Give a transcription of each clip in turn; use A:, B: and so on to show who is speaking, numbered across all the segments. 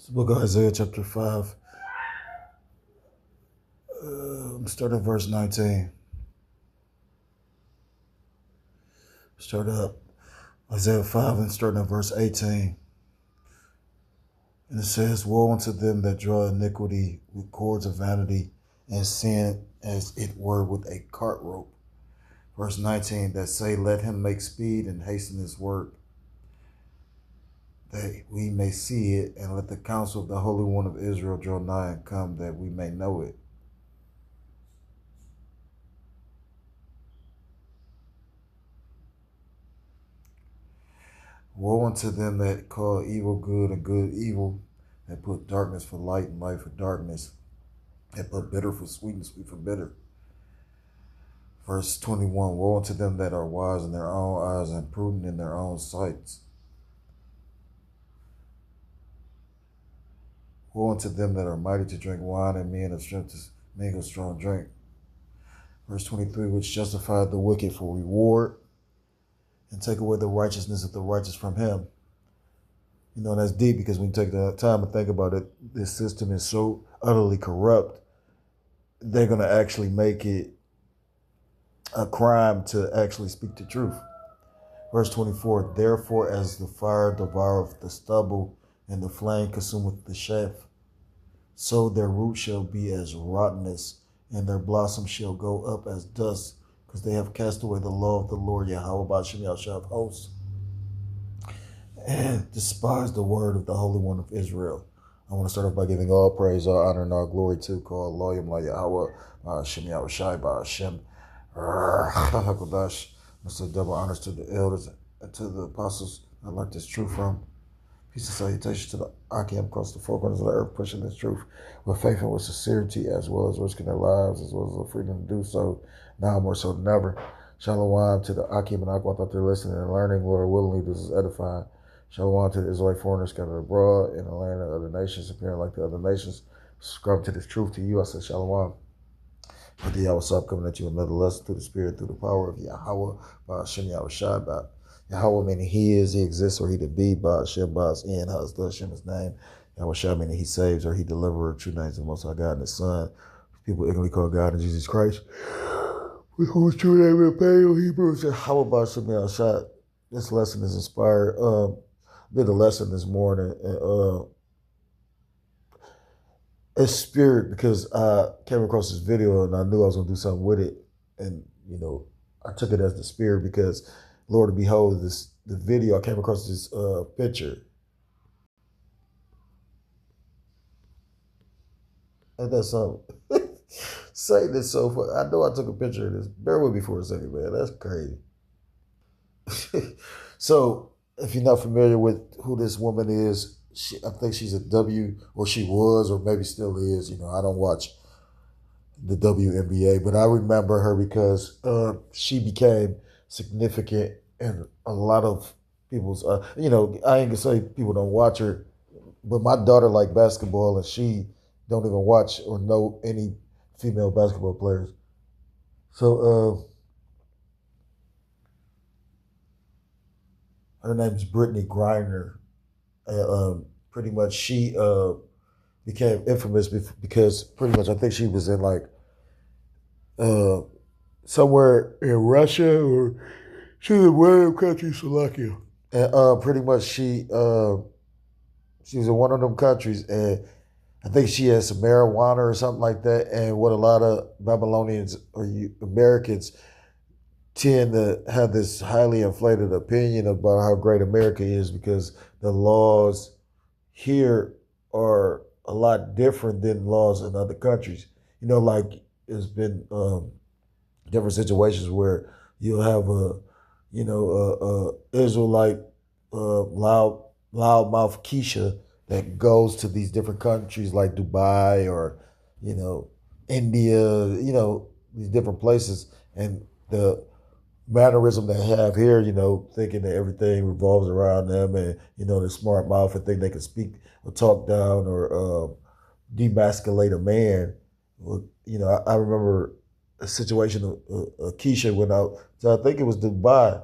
A: It's the book of Isaiah, chapter 5. Start at verse 19. Start up Isaiah 5 and starting at verse 18. And it says, "Woe unto them that draw iniquity with cords of vanity, and sin as it were with a cart rope." Verse 19, that say, "Let him make speed and hasten his work, that we may see it, and let the counsel of the Holy One of Israel draw nigh and come, that we may know it." Woe unto them that call evil good and good evil, that put darkness for light and light for darkness, that put bitter for sweet and sweet for bitter. Verse 21, woe unto them that are wise in their own eyes and prudent in their own sights. Woe unto them that are mighty to drink wine and men of strength to mingle strong drink. Verse 23, which justified the wicked for reward and take away the righteousness of the righteous from him. You know, that's deep, because when you take the time to think about it, this system is so utterly corrupt, they're going to actually make it a crime to actually speak the truth. Verse 24, therefore as the fire devoureth the stubble and the flame consumeth the chaff, so their root shall be as rottenness, and their blossom shall go up as dust, because they have cast away the law of the Lord Yahweh Ba'ashem Yahshua of hosts, and despised the word of the Holy One of Israel. I want to start off by giving all praise, all honor, and all glory to call Loyam La Yahweh Ba'ashem Yahushai Ba'ashem HaKadosh. So double honors to the elders and to the apostles I learned this truth from. Peace and salutation to the Akim across the four corners of the earth, pushing this truth with faith and with sincerity, as well as risking their lives, as well as the freedom to do so, now more so than ever. Shalom to the Akim and Aqua, thought they're listening and learning. Lord, willingly this is edifying. Shalom to the Israelite foreigners scattered abroad in the land of other nations, appearing like the other nations. Subscribe to this truth to you. I said Shalom. But the what's up, coming at you another lesson through the Spirit, through the power of Yahweh, Ba'ashem Yahushai, Yahweh meaning he is, he exists, or he to be, Ba'ashem, Ba'ashem, Hashem, his name. Yahushai meaning he saves, or he deliverer, true names of the Most High God and his Son. People ignorantly call God and Jesus Christ, with whose true name is Paleo Hebrews. Yahweh Ba'ashem Yahushai. This lesson is inspired. Did a lesson this morning, and it's spirit, because I came across this video and I knew I was gonna do something with it, and you know, I took it as the spirit, because Lord to behold, the video I came across this picture. And that's something. Say this so far. I know I took a picture of this. Bear with me for a second, man. That's crazy. So, if you're not familiar with who this woman is, I think she's a W, or she was, or maybe still is. You know, I don't watch the WNBA, but I remember her because she became significant in a lot of people's, you know, I ain't gonna say people don't watch her, but my daughter liked basketball, and she don't even watch or know any female basketball players. So her name is Brittany Griner. Pretty much she became infamous because pretty much I think she was in like somewhere in Russia, or she was in one of them countries, Slovakia. And pretty much she was in one of them countries, and I think she had some marijuana or something like that. And what a lot of Babylonians or Americans tend to have this highly inflated opinion about how great America is, because the laws here are a lot different than laws in other countries. You know, like there's been different situations where you'll have Israelite loudmouth Keisha that goes to these different countries like Dubai, or you know, India, you know, these different places, and the mannerism they have here, you know, thinking that everything revolves around them, and you know, the smart mouth, and think they can speak or talk down or demasculate a man. Well, you know, I remember a situation of Keisha went out to, I think it was Dubai,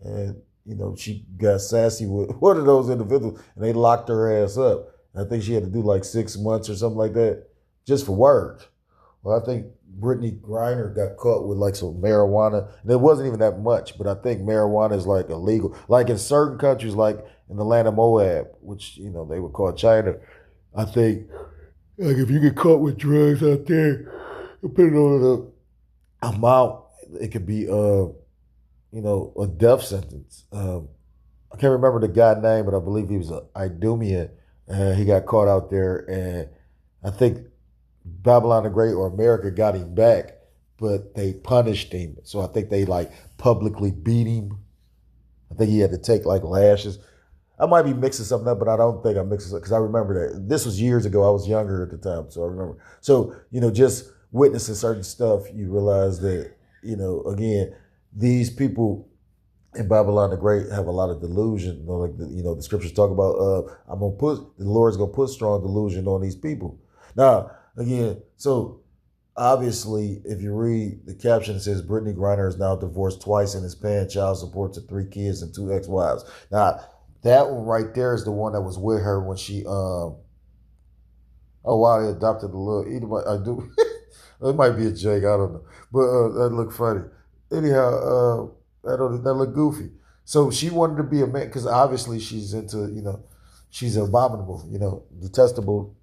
A: and you know, she got sassy with one of those individuals, and they locked her ass up. I think she had to do like 6 months or something like that just for words. Well, I think Brittany Griner got caught with like some marijuana, and it wasn't even that much, but I think marijuana is like illegal. Like in certain countries, like in the land of Moab, which they would call China. I think like if you get caught with drugs out there, depending on the amount, it could be a death sentence. I can't remember the guy's name, but I believe he was an Idumean. He got caught out there, and I think Babylon the Great or America got him back, but they punished him. So I think they like publicly beat him. I think he had to take like lashes. I might be mixing something up, but I don't think I'm mixing it because I remember that this was years ago. I was younger at the time, so I remember. So just witnessing certain stuff, you realize that again, these people in Babylon the Great have a lot of delusion. Like the scriptures talk about, the Lord's gonna put strong delusion on these people. Now again, so obviously, if you read the caption, it says Brittany Griner is now divorced twice and is paying child support to 3 kids and 2 ex-wives. Now that one right there is the one that was with her when she oh wow, they adopted the little I do it might be a joke, I don't know, but that looked funny. Anyhow, that looked goofy. So she wanted to be a man because obviously she's into she's abominable, detestable,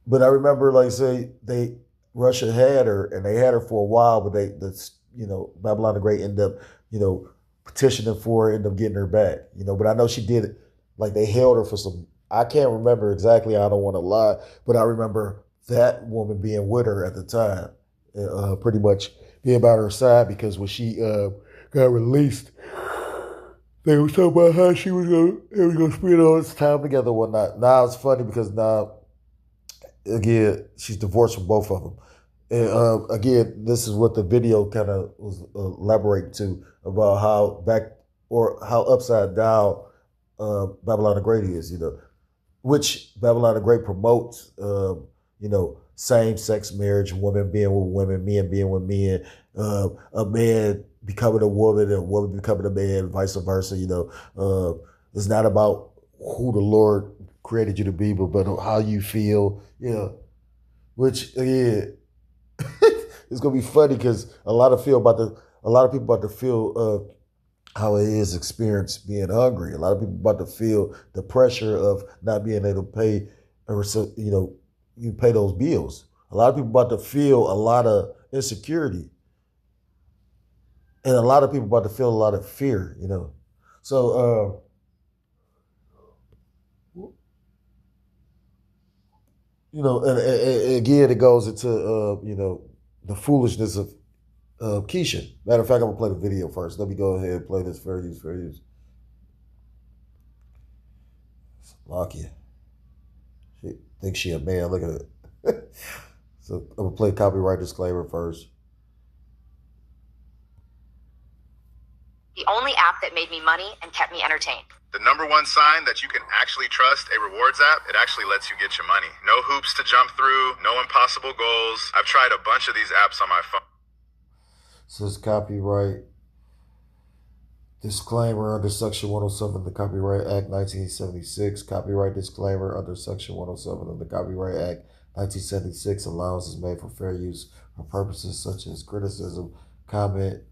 A: But I remember, like, say Russia had her and they had her for a while, but Babylon the Great ended up petitioning for her, ended up getting her back, But I know she did it. Like they held her for some. I can't remember exactly. I don't want to lie, but I remember that woman being with her at the time, pretty much being by her side because when she got released, they was talking about how they was gonna spend all this time together and whatnot. Now it's funny because now again she's divorced from both of them. And again, this is what the video kind of was elaborating to about how upside down Babylon the Great is, which Babylon the Great promotes, same-sex marriage, women being with women, men being with men, a man becoming a woman and a woman becoming a man, vice versa. It's not about who the Lord created you to be, but how you feel. Which again, it's gonna be funny because a lot of people about to feel how it is experience being hungry. A lot of people about to feel the pressure of not being able to pay, you pay those bills. A lot of people about to feel a lot of insecurity. And a lot of people about to feel a lot of fear, So, and again, it goes into, the foolishness of Keisha. Matter of fact, I'm going to play the video first. Let me go ahead and play this. Fair use. Lakia. She thinks she a man. Look at it. So I'm going to play copyright disclaimer first.
B: The only app that made me money and kept me entertained.
C: The number one sign that you can actually trust a rewards app, it actually lets you get your money. No hoops to jump through, no impossible goals. I've tried a bunch of these apps on my phone.
A: So it's copyright disclaimer under Section 107 of the Copyright Act 1976. Copyright disclaimer under Section 107 of the Copyright Act 1976. Allowance is made for fair use for purposes such as criticism, comment,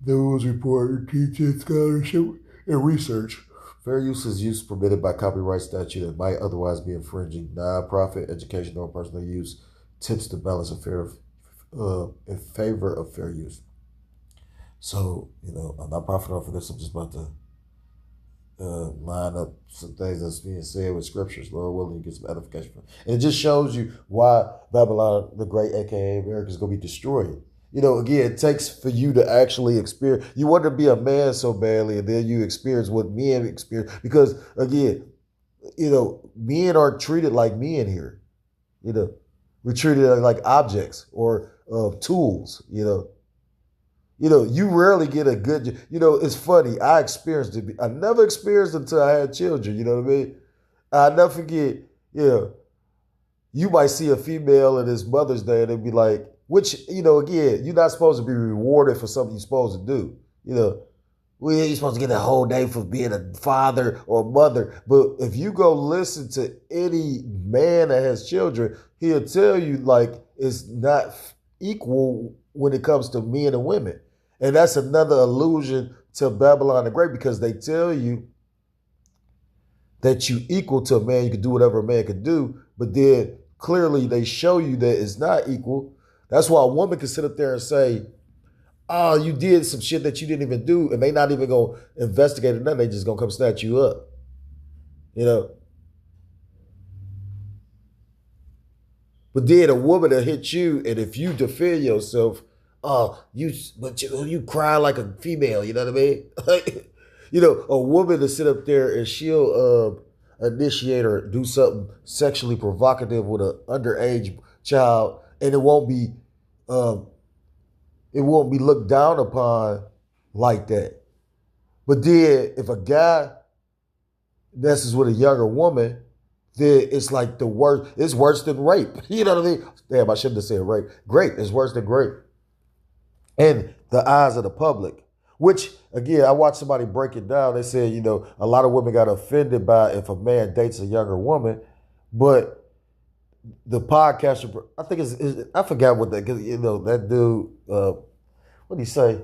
A: news report, teaching, scholarship, and research. Fair use is use permitted by copyright statute that might otherwise be infringing. Non-profit, educational, or personal use tips the balance of in favor of fair use. So, I'm not profiting off of this. I'm just about to line up some things that's being said with scriptures. Lord willing, get some edification from it. And it just shows you why Babylon the Great, aka America, is going to be destroyed. Again, it takes for you to actually experience. You want to be a man so badly, and then you experience what men experience. Because again, men are treated like men here. We're treated like objects or tools. You rarely get a good. It's funny. I experienced it. I never experienced it until I had children. You know what I mean? I never forget. You might see a female at his Mother's Day, and they'd be like. Which, again, you're not supposed to be rewarded for something you're supposed to do. We ain't supposed to get a whole day for being a father or mother. But if you go listen to any man that has children, he'll tell you like it's not equal when it comes to men and women. And that's another allusion to Babylon the Great, because they tell you that you equal to a man, you can do whatever a man can do, but then clearly they show you that it's not equal. That's why a woman can sit up there and say, oh, you did some shit that you didn't even do, and they not even gonna investigate it, nothing. They just gonna come snatch you up. You know. But then a woman will hit you, and if you defend yourself, you cry like a female, you know what I mean? You know, a woman to sit up there and she'll initiate or do something sexually provocative with an underage child, and it won't be looked down upon like that. But then if a guy messes with a younger woman, then it's like the worst. It's worse than rape. You know what I mean? Damn, I shouldn't have said rape. Grape is worse than grape. In the eyes of the public. Which, again, I watched somebody break it down. They said, you know, a lot of women got offended by if a man dates a younger woman. But the podcaster, I think I forgot what that, because, you know, that dude, what did he say?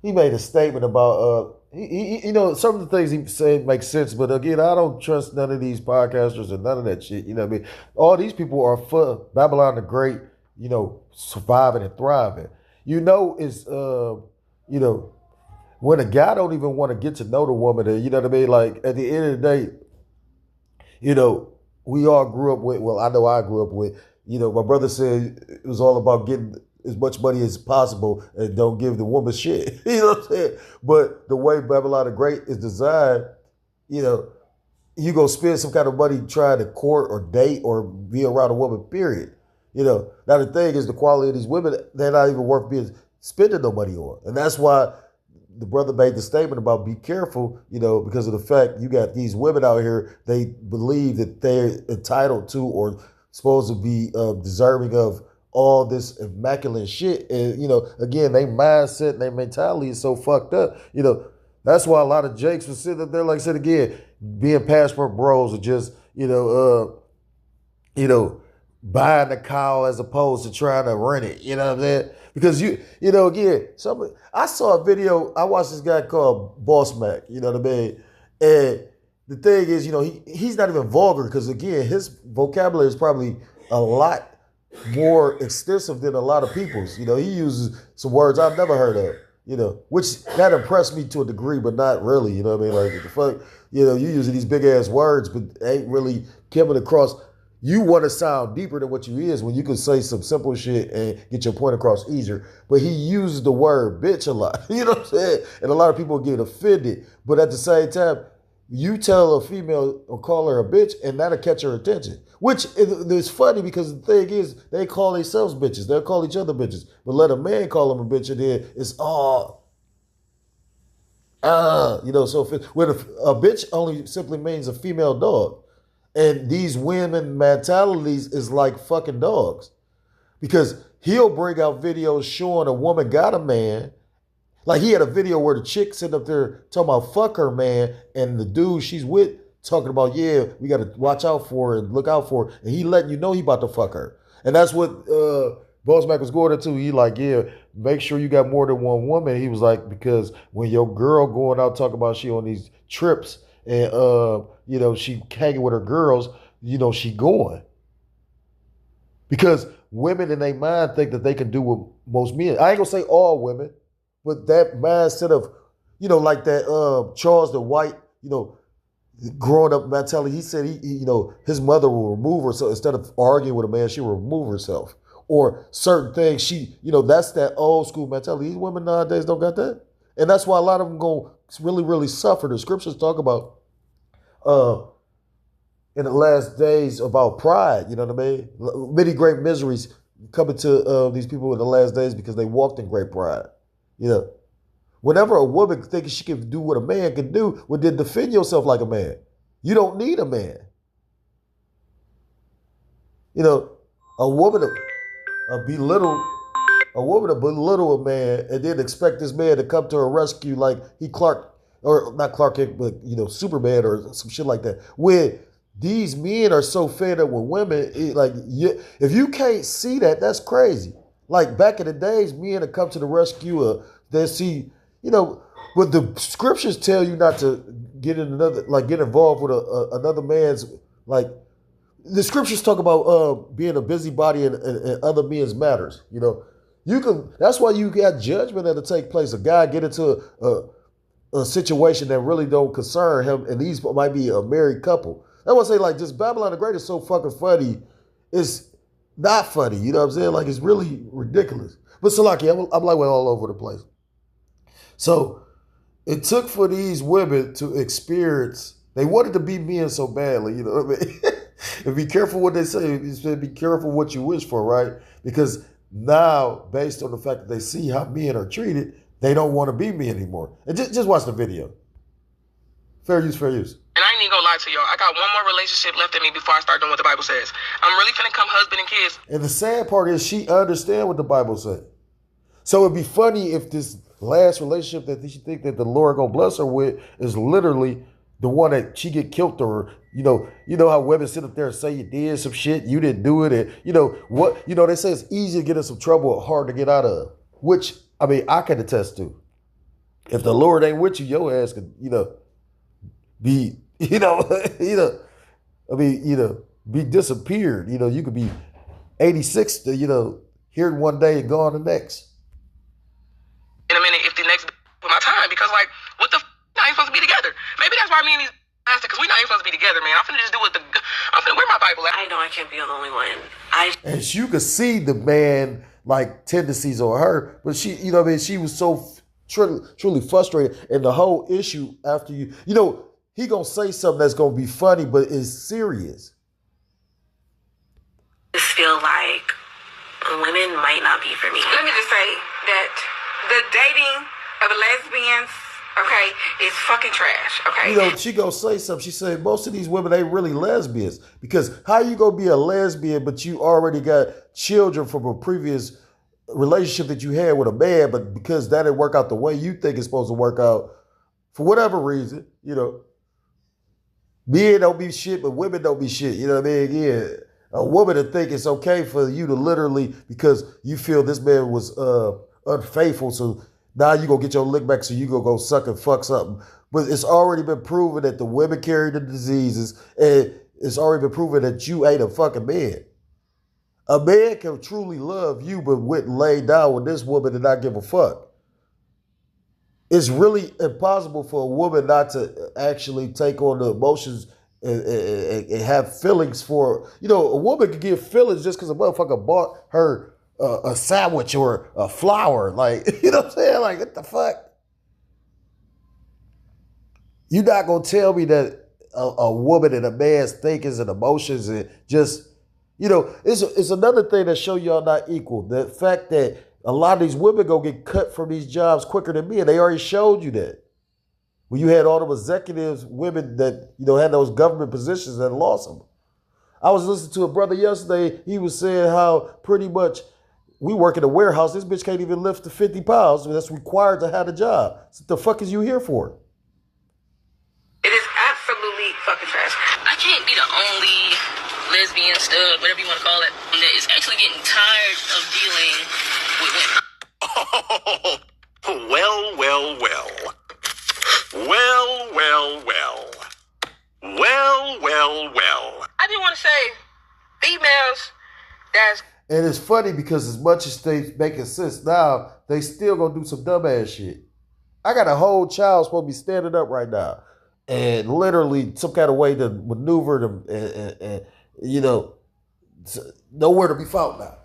A: He made a statement about, you know, some of the things he said make sense, but again, I don't trust none of these podcasters and none of that shit. You know what I mean? All these people are for Babylon the Great, you know, surviving and thriving. You know, it's, you know, when a guy don't even want to get to know the woman, you know what I mean? Like, at the end of the day, you know, we all grew up with, well, I know I grew up with, you know, my brother said it was all about getting as much money as possible and don't give the woman shit. You know what I'm saying? But the way Babylon the Great is designed, you know, you go spend some kind of money trying to court or date or be around a woman, period. You know, now the thing is the quality of these women, they're not even worth being spending no money on. And that's why the brother made the statement about be careful, you know, because of the fact you got these women out here, they believe that they're entitled to or supposed to be deserving of all this immaculate shit. And, you know, again, their mindset and their mentality is so fucked up. You know, that's why a lot of jakes will sit up there, like I said again, being passport bros or just, you know, buying the cow as opposed to trying to rent it. You know what I'm saying? Because you know, again, I saw a video, I watched this guy called Boss Mac, you know what I mean? And the thing is, you know, he's not even vulgar because, again, his vocabulary is probably a lot more extensive than a lot of people's. You know, he uses some words I've never heard of, you know, which that impressed me to a degree, but not really, you know what I mean? Like, the fuck, you know, you using these big ass words, but ain't really coming across. You want to sound deeper than what you is when you can say some simple shit and get your point across easier. But he uses the word bitch a lot, you know what I'm saying? And a lot of people get offended. But at the same time, you tell a female or call her a bitch and that'll catch her attention. Which is funny because the thing is, they call themselves bitches. They'll call each other bitches. But let a man call them a bitch and then it's you know, so when a bitch only simply means a female dog. And these women mentalities is like fucking dogs. Because he'll bring out videos showing a woman got a man. Like he had a video where the chick sitting up there talking about fuck her man, and the dude she's with talking about, yeah, we got to watch out for her and look out for her. And he letting you know he about to fuck her. And that's what Boss Mac was going into. He like, yeah, make sure you got more than one woman. He was like, because when your girl going out talking about she on these trips and, you know, she hanging with her girls, you know, she going. Because women in their mind think that they can do what most men. I ain't gonna say all women, but that mindset of, you know, like that Charles the White, you know, growing up mentality, he said, he you know, his mother will remove herself. Instead of arguing with a man, she will remove herself. Or certain things, you know, that's that old school mentality. These women nowadays don't got that. And that's why a lot of them gonna really, really suffer. The scriptures talk about in the last days about pride, you know what I mean? Many great miseries coming to these people in the last days because they walked in great pride. You know, whenever a woman thinks she can do what a man can do, well, then defend yourself like a man. You don't need a man. You know, a woman belittle a woman to belittle a man and then expect this man to come to her rescue like he Clark, or not Clark Kent, but Superman or some shit like that. When these men are so fed up with women, if you can't see that, that's crazy. Like back in the days, men to come to the rescue, they see, but the scriptures tell you not to get involved with another man's, like, the scriptures talk about being a busybody in other men's matters. That's why you got judgment that'll take place. A guy get into a situation that really don't concern him, and these might be a married couple. I want to say, like, just Babylon the Great is so fucking funny. It's not funny, you know what I'm saying? Like, it's really ridiculous. But Salaki, I'm like, we're all over the place. So it took for these women to experience, they wanted to be men so badly, you know what I mean? And be careful what they say. Be careful what you wish for, right? Because now, based on the fact that they see how men are treated, they don't want to be men anymore. And just watch the video. Fair use, fair use.
D: And I ain't even gonna lie to y'all. I got one more relationship left in me before I start doing what the Bible says. I'm really finna come husband and kids.
A: And the sad part is she understands what the Bible says. So it'd be funny if this last relationship that she think that the Lord gonna bless her with is literally the one that she get killed, or you know how women sit up there and say you did some shit, you didn't do it, and they say it's easy to get in some trouble or hard to get out of, which I mean I can attest to. If the Lord ain't with you, your ass could be be disappeared. You could be 86 to here one day and gone the next.
D: In a minute, if the next with my time, because like what the I ain't supposed to be together. Maybe that's why me and these because we not even supposed to be together, man. I'm finna just do what I'm finna wear my Bible at. I know I can't be the only one.
A: And you could see the man like tendencies on her, but she, she was so truly frustrated, and the whole issue after he gonna say something that's gonna be funny, but it's serious.
E: I just feel like women might not be for me. Let me just say that the dating of lesbians, okay, is fucking trash, okay?
A: She gonna say something. She said most of these women ain't really lesbians, because how you gonna be a lesbian but you already got children from a previous relationship that you had with a man, but because that didn't work out the way you think it's supposed to work out, for whatever reason, men don't be shit, but women don't be shit. You know what I mean? Yeah. A woman to think it's okay for you to literally, because you feel this man was unfaithful, so now you gonna get your lick back, so you gonna go suck and fuck something. But it's already been proven that the women carry the diseases, and it's already been proven that you ain't a fucking man. A man can truly love you, but wouldn't lay down with this woman and not give a fuck. It's really impossible for a woman not to actually take on the emotions and have feelings for, a woman could get feelings just because a motherfucker bought her a sandwich or a flower. Like, you know what I'm saying? Like, what the fuck? You're not going to tell me that a woman and a man's thinkings and emotions and just, it's another thing that show y'all not equal. The fact that a lot of these women gonna get cut from these jobs quicker than men. They already showed you that. When you had all them executives, women that, had those government positions that lost them. I was listening to a brother yesterday. He was saying how pretty much we work in a warehouse. This bitch can't even lift the 50 pounds. That's required to have a job. So what the fuck is you here for?
E: It is absolutely fucking trash.
D: I can't be the only lesbian stud, whatever you want to call it, that is actually getting tired of dealing with women.
F: Oh, well, well, well. Well, well, well. Well, well, well.
D: I just want to say, females, that's...
A: And it's funny because as much as they making sense now, they still gonna do some dumbass shit. I got a whole child supposed to be standing up right now, and literally some kind of way to maneuver them, and nowhere to be found now.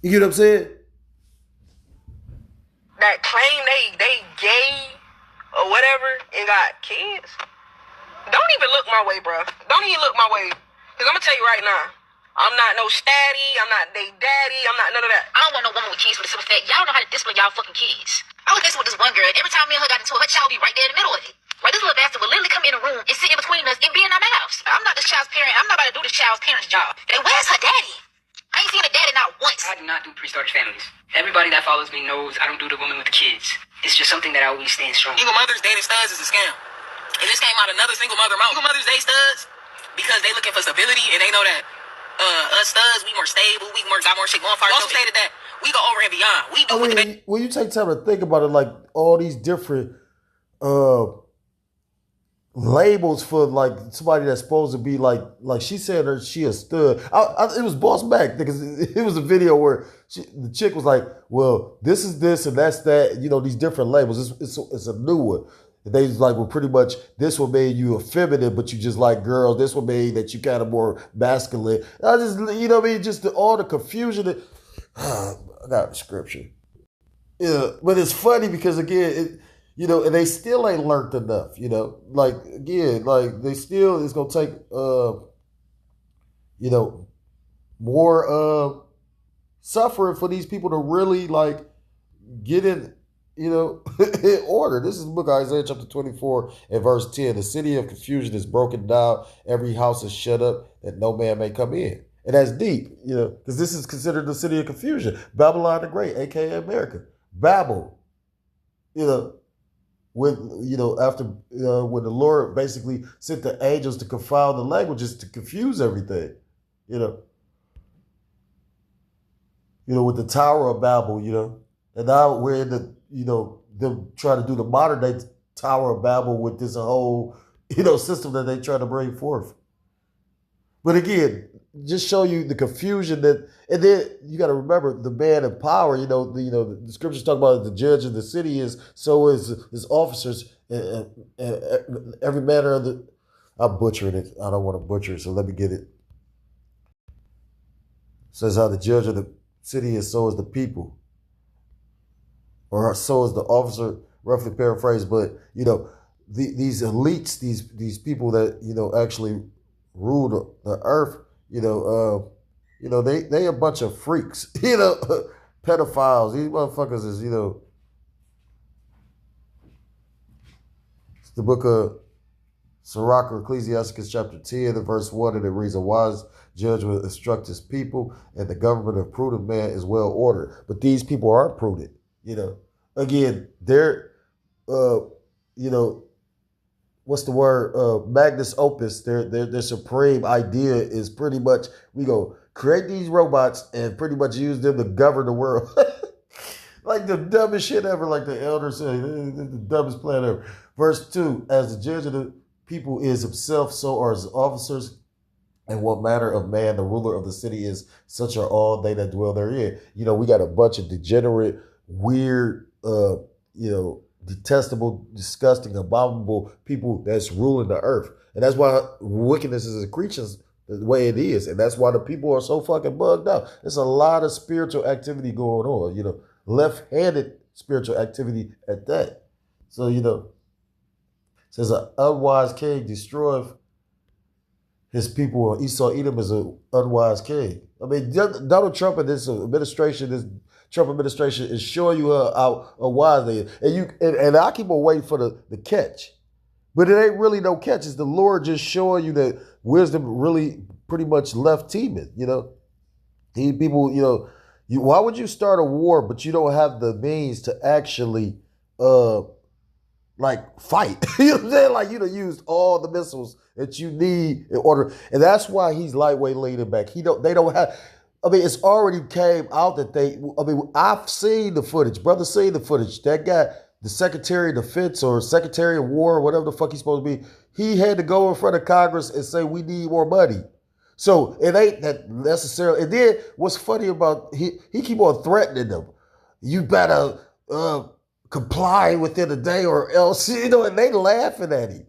A: You get what I'm saying?
D: That claim they gay or whatever and got kids. Don't even look my way, bro. Don't even look my way. Because I'm going to tell you right now, I'm not no statty, I'm not they daddy, I'm not none of that.
B: I don't want no woman with kids for the simple fact y'all know how to discipline y'all fucking kids. I was messing with this one girl. Every time me and her got into it, her child would be right there in the middle of it. Right, this little bastard would literally come in the room and sit in between us and be in our mouths. I'm not this child's parent. I'm not about to do this child's parent's job. And where's her daddy? I I ain't seen a daddy not once.
G: I do not do pre-established families. Everybody that follows me knows I don't do the woman with the kids. It's just something that I always stand strong.
D: Single mothers dating studs is a scam. And this came out another single mother mouth. Single mothers date studs because they looking for stability and they know that us studs, we more stable, we got more shit going for ourselves. Also stated that we go over and beyond. We do what the
A: when you take time to think about it, like all these different labels for like somebody that's supposed to be like she said her she a stud. It was Boss Back because it was a video where the chick was like, well, this is this and that's that. You know, these different labels. It's a new one. They was like, well, pretty much this one made you effeminate, but you just like girls. This one made that you kind of more masculine. I just, you know what I mean? Just all the confusion. I got the scripture. Yeah, but it's funny because again, you know, and they still ain't learned enough, you know. Like, again, like, they still, it's going to take, you know, more suffering for these people to really, like, get in, you know, in order. This is the book of Isaiah chapter 24 and verse 10. The city of confusion is broken down. Every house is shut up that no man may come in. And that's deep, you know, because this is considered the city of confusion. Babylon the Great, a.k.a. America. Babel, you know. When, you know, after when the Lord basically sent the angels to confound the languages to confuse everything, you know, with the Tower of Babel, you know, and now we're in the, you know, them trying to do the modern day Tower of Babel with this whole, you know, system that they try to bring forth. But again, just show you the confusion that, and then you got to remember the man in power. You know, the scriptures talk about the judge of the city is, so is his officers, and every manner of the. I'm butchering it. I don't want to butcher it, so let me get it. Says how the judge of the city is, so is the people, or so is the officer. Roughly paraphrased, but you know, these elites, these people that you know actually rule the earth. You know, they a bunch of freaks, you know, pedophiles. These motherfuckers is, you know, it's the book of Sirach or Ecclesiasticus chapter 10 and verse 1, and it reads, a wise judge will instruct his people, and the government of prudent man is well ordered. But these people aren't prudent, you know. Again, they're, you know, what's the word? Magnus opus. Their supreme idea is pretty much we go create these robots and pretty much use them to govern the world. Like the dumbest shit ever. Like the elder said, the dumbest plan ever. Verse 2: as the judge of the people is himself, so are his officers. And what manner of man the ruler of the city is, such are all they that dwell therein. You know, we got a bunch of degenerate, weird, you know, detestable, disgusting, abominable people that's ruling the earth. And that's why wickedness is a creature the way it is. And that's why the people are so fucking bugged out. There's a lot of spiritual activity going on, you know, left-handed spiritual activity at that. So, you know, it says an unwise king destroyeth his people. Esau Edom is an unwise king. I mean, Donald Trump and this administration, this Trump administration is showing you how wise they is. And I keep on waiting for the catch. But it ain't really no catch. It's the Lord just showing you that wisdom really pretty much left teaming, you know. People, you know, why would you start a war but you don't have the means to actually like fight? You know what I'm saying? Like, you know, used all the missiles that you need in order. And that's why he's lightweight leaning back. They don't have. I mean, it's already came out that I've seen the footage. Brother seen the footage. That guy, the Secretary of Defense or Secretary of War, or whatever the fuck he's supposed to be, he had to go in front of Congress and say, we need more money. So it ain't that necessarily. And then what's funny about, he keep on threatening them. You better comply within a day or else, you know, and they laughing at him.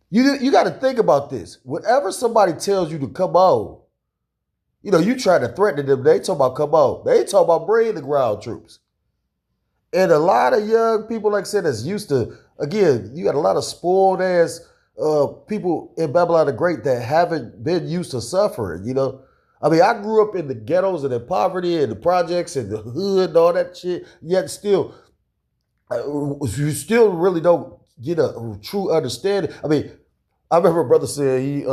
A: You got to think about this. Whenever somebody tells you to come on, you know, you try to threaten them, they talk about come on. They talk about bring the ground troops. And a lot of young people, like I said, that's used to, again, you got a lot of spoiled ass people in Babylon the Great that haven't been used to suffering, you know. I mean, I grew up in the ghettos and in poverty and the projects and the hood and all that shit, yet still, you still really don't get a true understanding. I mean, I remember a brother saying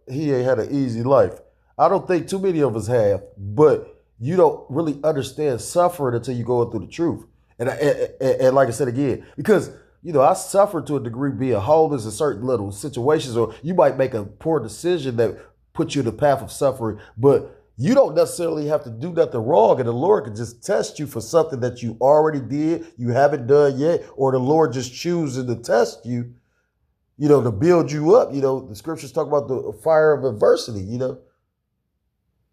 A: he ain't had an easy life. I don't think too many of us have, but you don't really understand suffering until you go through the truth. And like I said again, because I suffer to a degree being homeless in certain little situations, or you might make a poor decision that puts you in the path of suffering, but you don't necessarily have to do nothing wrong, and the Lord can just test you for something that you already did, you haven't done yet, or the Lord just choosing to test you, to build you up. The scriptures talk about the fire of adversity,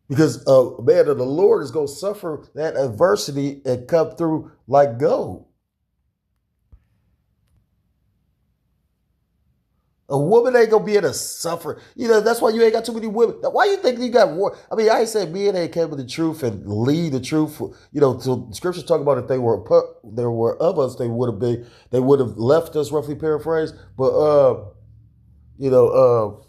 A: because a man of the Lord is going to suffer that adversity and come through like gold. A woman ain't gonna be able to suffer. That's why you ain't got too many women. Why you think you got more? I mean, I ain't saying men ain't came with the truth and lead the truth. So the scriptures talk about if there were of us, they would have left us, roughly paraphrased. But you don't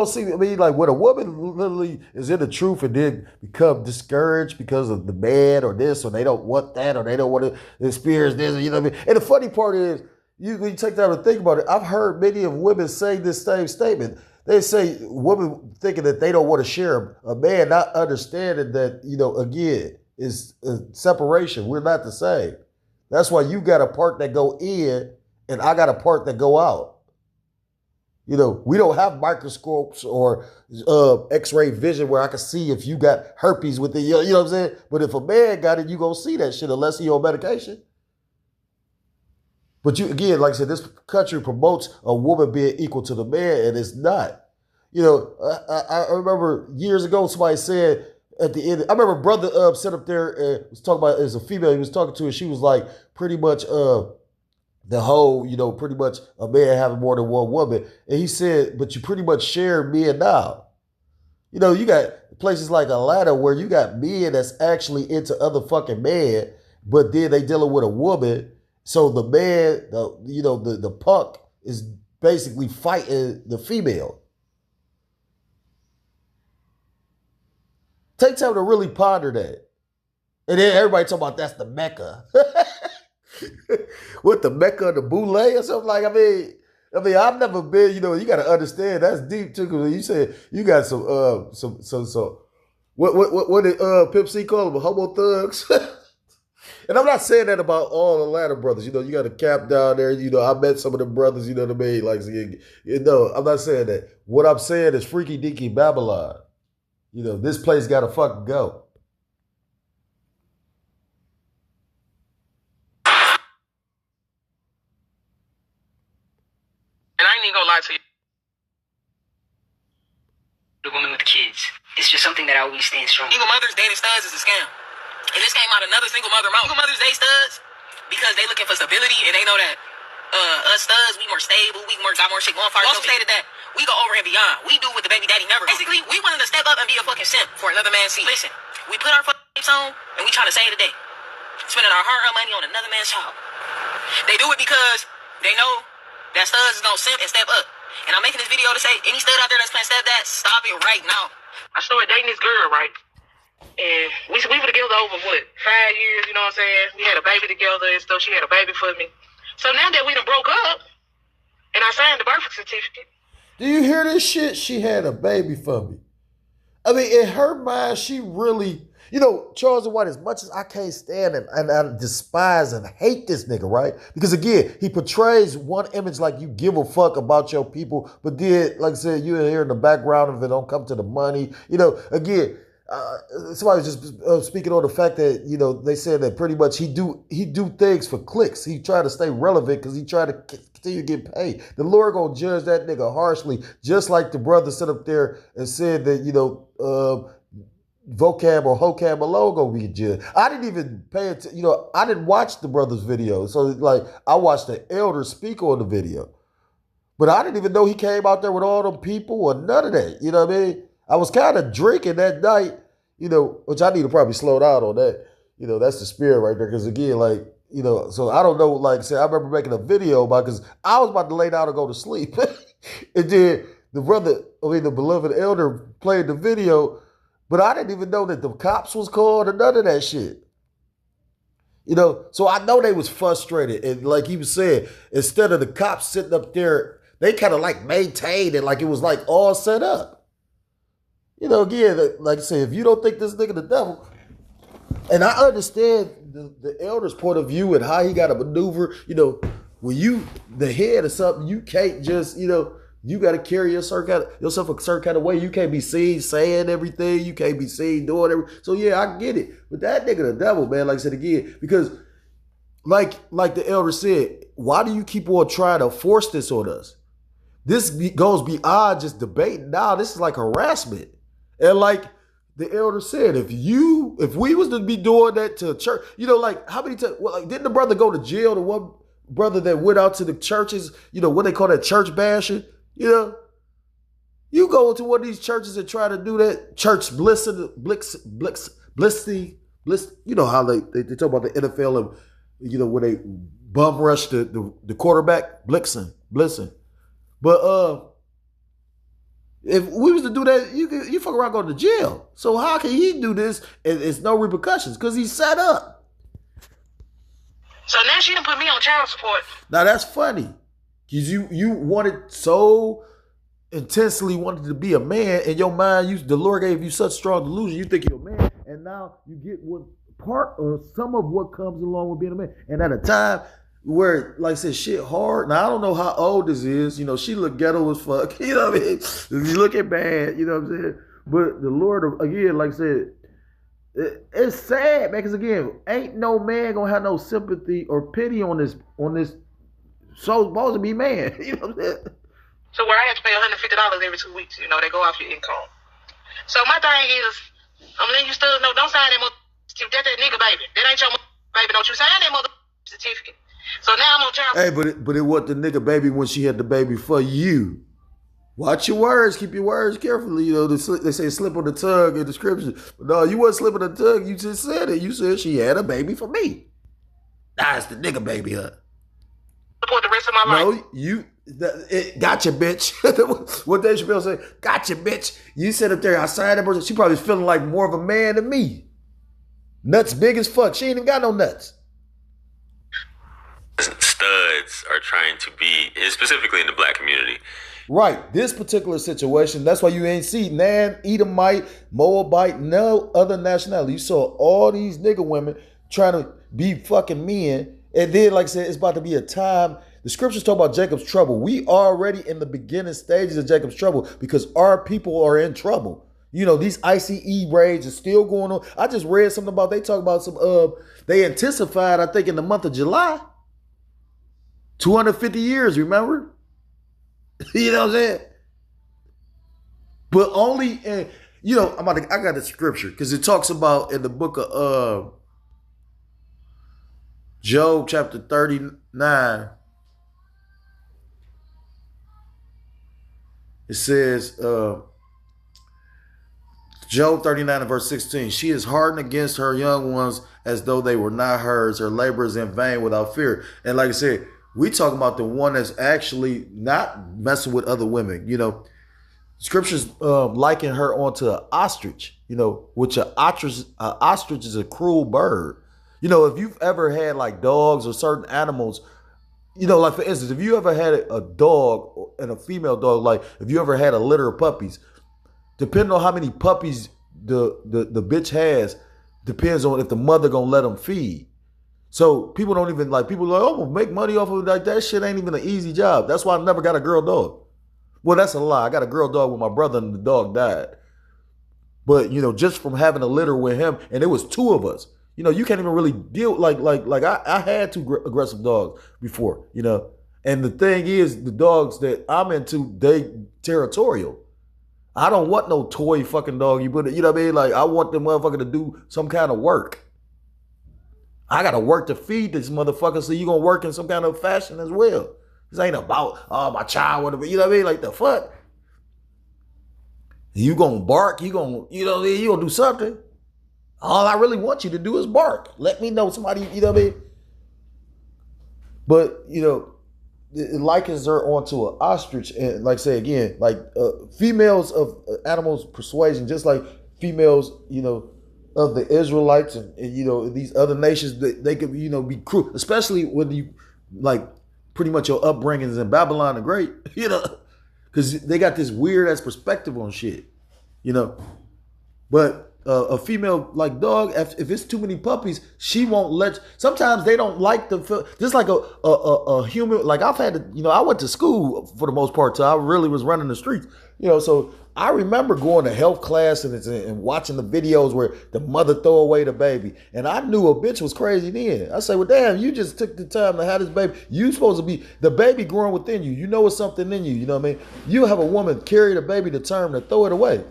A: see. I mean, like when a woman literally is in the truth and then become discouraged because of the man or this, or they don't want that, or they don't want to experience this. You know what I mean? And the funny part is, when you take time to think about it, I've heard many of women say this same statement. They say women thinking that they don't want to share a man, not understanding that, again, is separation. We're not the same. That's why you got a part that go in and I got a part that go out. We don't have microscopes or x-ray vision where I can see if you got herpes with it. You know what I'm saying? But if a man got it, you going to see that shit unless he on medication. But again, like I said, this country promotes a woman being equal to the man, and it's not. I remember years ago somebody said at the end, I remember a brother sat up there and was talking about, as a female he was talking to, and she was like, pretty much the whole, pretty much a man having more than one woman. And he said, but you pretty much share men now. You got places like Atlanta where you got men that's actually into other fucking men, but then they dealing with a woman. So the man, the punk is basically fighting the female. Take time to really ponder that. And then everybody talking about that's the Mecca. What, the Mecca of the boule or something? Like, I mean, I've never been, you got to understand that's deep too. Because you said you got some what did Pimp C call them? Homo thugs? And I'm not saying that about all Atlanta brothers. You got a cap down there. I met some of the brothers, you know what I mean? Like, I'm not saying that. What I'm saying is freaky deaky Babylon. This place got to fucking go.
D: And I ain't even gonna lie to you.
G: The woman with the kids. It's just something that I always stand strong.
D: Single mothers dating studs is a scam. And this came out another single mother mouth. Single mothers date studs because they looking for stability and they know that us studs, we more stable, we got more shit going for ourselves. Also stated that we go over and beyond. We do what the baby daddy never do. Basically, we wanted to step up and be a fucking simp for another man's seat. Listen, we put our fucking on and we trying to save the day. Spending our hard-earned money on another man's child. They do it because they know that studs is gonna simp and step up. And I'm making this video to say, any stud out there that's playing stepdad, stop it right now. I started dating this girl, right? And we were together over, 5 years, you know what I'm saying? We had a baby together and stuff. She had a baby for me. So now that we done broke up, and I signed the birth certificate.
A: Do you hear this shit? She had a baby for me. I mean, in her mind, she really... Charles White, as much as I can't stand him and I despise and hate this nigga, right? Because again, he portrays one image like you give a fuck about your people, but then, like I said, you're here in the background if it don't come to the money. Again... somebody was just speaking on the fact that, they said that pretty much he do things for clicks. He try to stay relevant because he try to continue to get paid. The Lord gonna judge that nigga harshly, just like the brother sit up there and said that, vocab or hocab alone gonna be judged. I didn't even pay attention, I didn't watch the brother's video. So like I watched the elder speak on the video. But I didn't even know he came out there with all them people or none of that. You know what I mean? I was kind of drinking that night, which I need to probably slow down on that. That's the spirit right there. Because again, like, so I don't know, like I said, I remember making a video about, because I was about to lay down and go to sleep. And then the beloved elder played the video, but I didn't even know that the cops was called or none of that shit. So I know they was frustrated. And like he was saying, instead of the cops sitting up there, they kind of like maintained it like it was like all set up. You know, again, like I say, if you don't think this nigga the devil, and I understand the elder's point of view and how he got to maneuver, you know, when you the head of something, you can't just, you know, you got to carry yourself a certain kind of way. You can't be seen saying everything. You can't be seen doing everything. So yeah, I get it. But that nigga the devil, man, like I said again, because like the elder said, why do you keep on trying to force this on us? This goes beyond just debate. Now this is like harassment. And like the elder said, if we was to be doing that to church, you know, like how many times, well, like, didn't the brother go to jail? The one brother that went out to the churches, you know, what they call that, church bashing, you know? You go to one of these churches and try to do that church bliss, you know how they talk about the NFL and, you know, when they bum rush the quarterback, blissing. But if we was to do that, you fuck around going to jail. So how can he do this and it's no repercussions? Because he's set up.
D: So now she done put me on child support.
A: Now that's funny. Because you wanted so intensely wanted to be a man, in your mind, the Lord gave you such strong delusion, you think you're a man, and now you get what part or some of what comes along with being a man. And at a time where, like I said, shit hard. Now, I don't know how old this is. You know, she look ghetto as fuck. You know what I mean? She looking bad. You know what I'm saying? But the Lord, again, like I said, it's sad, man, because, again, ain't no man going to have no sympathy or pity on this so supposed to be man. You know what I'm saying?
D: So where I have to pay $150 every 2 weeks, you know, they go off your income. So my thing is, I'm letting you still know, don't sign that mother certificate. That nigga baby. That ain't your baby. Don't you sign that mother certificate. So now I'm on child.
A: Hey, but it wasn't the nigga baby when she had the baby for you. Watch your words. Keep your words carefully. You know, they say slip on the tongue in the scriptures. But no, you wasn't slipping the tongue. You just said it. You said she had a baby for me. That's the nigga baby, huh?
D: Support the rest of my life.
A: No, gotcha, bitch. What Dave Chappelle say? Gotcha, bitch. You sit up there outside that person. She probably was feeling like more of a man than me. Nuts big as fuck. She ain't even got no nuts.
H: Studs are trying to be, specifically in the black community.
A: Right. This particular situation, that's why you ain't see Nan, Edomite, Moabite, no other nationality. You saw all these nigga women trying to be fucking men. And then, like I said, it's about to be a time. The scriptures talk about Jacob's trouble. We already in the beginning stages of Jacob's trouble because our people are in trouble. You know, these ICE raids are still going on. I just read something about, they talk about some, they intensified, I think, in the month of July. 250 years, remember? You know what I'm saying? But only, you know, I got the scripture because it talks about in the book of Job chapter 39. It says, Job 39 and verse 16, she is hardened against her young ones as though they were not hers. Her labor is in vain without fear. And like I said, we talking about the one that's actually not messing with other women. You know, scriptures liken her onto an ostrich, you know, which an ostrich is a cruel bird. You know, if you've ever had like dogs or certain animals, you know, like for instance, if you ever had a dog and a female dog, like if you ever had a litter of puppies, depending on how many puppies the bitch has, depends on if the mother gonna let them feed. So people don't even like, people are like, oh, we'll make money off of it. Like that shit ain't even an easy job. That's why I never got a girl dog. Well, that's a lie. I got a girl dog with my brother and the dog died. But, you know, just from having a litter with him, and it was two of us. You know, you can't even really deal, like I had two aggressive dogs before, you know. And the thing is, the dogs that I'm into, they territorial. I don't want no toy fucking dog. You know what I mean? Like, I want the motherfucker to do some kind of work. I got to work to feed this motherfucker, so you going to work in some kind of fashion as well. This ain't about, oh, my child, whatever. You know what I mean? Like, the fuck? You going to bark? You going to, you know what I mean? You going to do something. All I really want you to do is bark. Let me know somebody, you know what I mean? But, you know, it likens her onto an ostrich. And like I say again, like females of animals' persuasion, just like females, you know, of the Israelites and you know, these other nations, they could, you know, be cruel, especially when you, like, pretty much your upbringings in Babylon the Great, you know, because they got this weird ass perspective on shit, you know. But a female like dog, if it's too many puppies, she won't let. Sometimes they don't like the just like a human. Like I've had to, I went to school for the most part, so I really was running the streets. So I remember going to health class and watching the videos where the mother throw away the baby, and I knew a bitch was crazy then. I say, well, damn, you just took the time to have this baby. You supposed to be the baby growing within you. You know it's something in you. You know what I mean? You have a woman carry the baby to term to throw it away.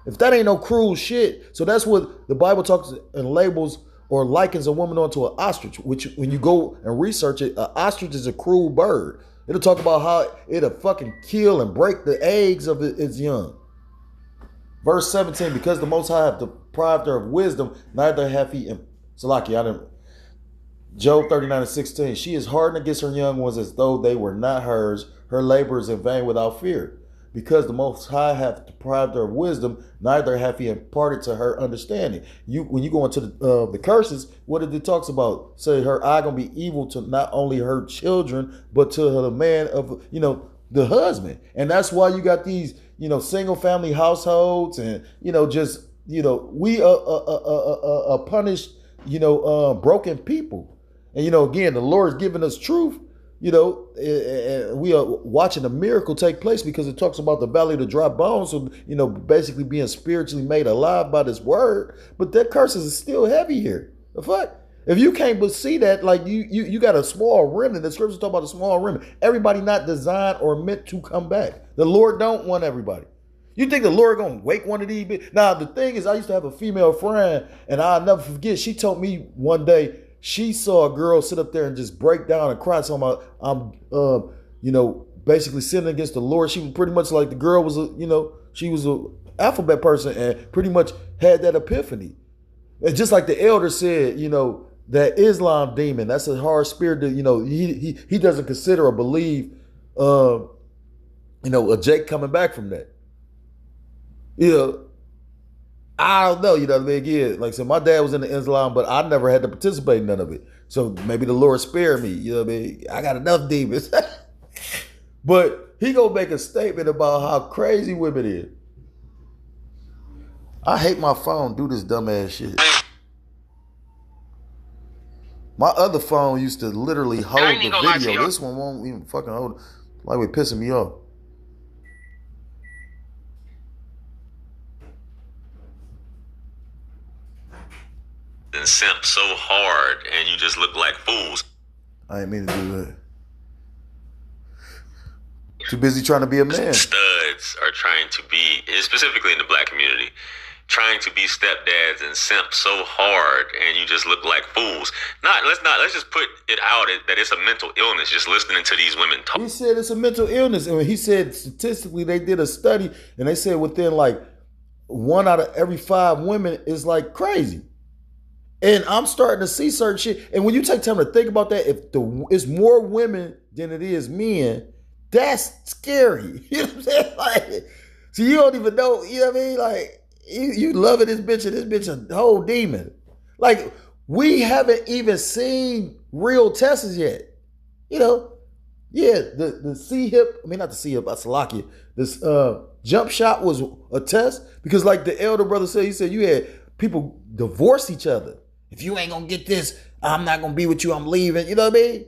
A: If that ain't no cruel shit. So that's what the Bible talks and labels or likens a woman onto an ostrich, which when you go and research it, an ostrich is a cruel bird. It'll talk about how it'll fucking kill and break the eggs of its young. Verse 17, because the Most High have deprived her of wisdom, neither hath he. Salaki, I didn't. Job 39:16, she is hardened against her young ones as though they were not hers. Her labor is in vain without fear. Because the Most High hath deprived her of wisdom, neither hath he imparted to her understanding. When you go into the curses, what it talks about? Say her eye gonna be evil to not only her children, but to the man of, the husband. And that's why you got these, single family households and, we punished, broken people. And, again, the Lord's giving us truth. We are watching a miracle take place because it talks about the valley of the dry bones. So, basically being spiritually made alive by this word. But that curse is still heavy here. The fuck? If you can't but see that, like you got a small remnant. The scriptures talk about a small remnant. Everybody not designed or meant to come back. The Lord don't want everybody. You think the Lord gonna wake one of these? Now, the thing is, I used to have a female friend, and I'll never forget. She told me one day, she saw a girl sit up there and just break down and cry. So I'm basically sinning against the Lord. She was pretty much like the girl was she was a alphabet person and pretty much had that epiphany. And just like the elder said, that Islam demon, that's a hard spirit that, he doesn't consider or believe, a Jake coming back from that. I don't know, again, like I said, my dad was in the Islam, but I never had to participate in none of it. So maybe the Lord spared me, I got enough demons. But he gonna make a statement about how crazy women is. I hate my phone do this dumbass shit. My other phone used to literally hold the video. This one won't even fucking hold it. Like we're pissing me off.
H: And simp so hard and you just look like fools.
A: I ain't mean to do that. Too busy trying to be a man.
H: Studs are trying to be, specifically in the black community, trying to be stepdads and simp so hard and you just look like fools. Let's just put it out that it's a mental illness just listening to these women talk.
A: He said it's a mental illness. And he said statistically they did a study and they said within like 1 out of every 5 women is like crazy. And I'm starting to see certain shit. And when you take time to think about that, if it's more women than it is men, that's scary. You know what I'm saying? Like, so you don't even know, you know what I mean? Like, you loving this bitch and this bitch a whole demon. Like, we haven't even seen real tests yet. The C-hip, not the C-hip, Salaki. This jump shot was a test because like the elder brother said, he said you had people divorce each other. If you ain't gonna get this, I'm not gonna be with you, I'm leaving. You know what I mean?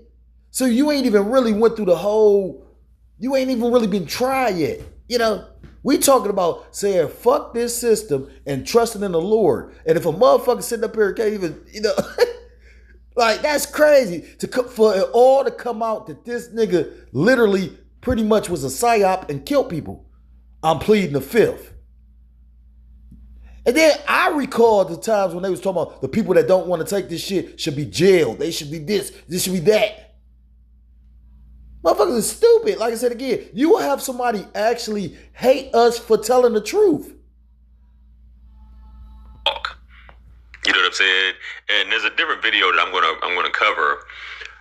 A: So you ain't even really went through you ain't even really been tried yet. We talking about saying fuck this system and trusting in the Lord. And if a motherfucker sitting up here can't even, like that's crazy for it all to come out that this nigga literally pretty much was a psyop and killed people. I'm pleading the fifth. And then I recall the times when they was talking about the people that don't want to take this shit should be jailed. They should be this should be that. Motherfuckers is stupid. Like I said again, you will have somebody actually hate us for telling the truth.
H: You know what I'm saying? And there's a different video that I'm gonna cover.